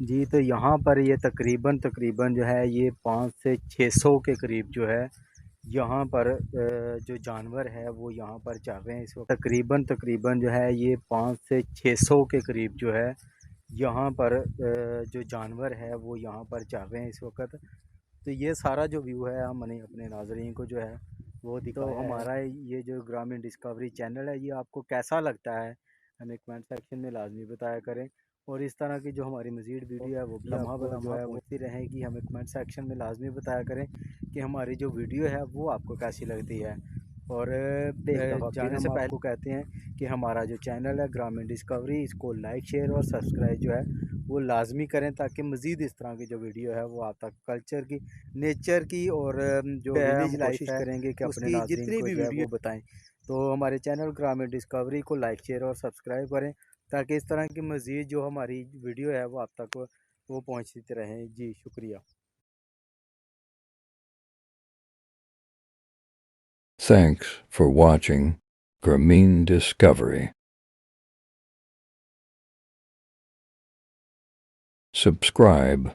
जी, तो यहाँ पर ये तकरीबन जो है ये 5 से 600 के करीब जो है यहाँ पर जो जानवर है वो यहाँ पर चल रहे हैं इस वक्त। तकरीबन जो है ये 5 से 600 के करीब जो है यहाँ पर जो जानवर है वो यहाँ पर चल रहे हैं इस वक्त। तो ये सारा जो व्यू है हमने अपने नाज़रीन को जो है वो दिखाया है। हमारा ये जो ग्रामीण डिस्कवरी चैनल है ये आपको कैसा लगता है हमें कमेंट सेक्शन में लाजमी बताया करें। और इस तरह की जो हमारी मज़ीद वीडियो है वो भी लम्हा ब लम्हा पहुँचती रहेगी। हमें कमेंट सेक्शन में लाजमी बताया करें कि हमारी जो वीडियो है वो आपको कैसी लगती है। और जाने से पहले आपको कहते हैं कि हमारा जो चैनल है ग्रामीण डिस्कवरी, इसको लाइक शेयर और सब्सक्राइब जो है वो लाजमी करें, ताकि मज़ीद इस तरह की जो वीडियो है वो आप तक कल्चर की, नेचर की और जो विलेज लाइफ है करेंगे कि अपने जितनी भी वीडियो बताएं। तो हमारे चैनल ग्रामीण डिस्कवरी को लाइक शेयर और सब्सक्राइब करें, ताकि इस तरह की मज़ीद जो हमारी वीडियो है वो आप तक वो पहुँचती रहें। जी शुक्रिया। Thanks for watching Grameen Discovery. Subscribe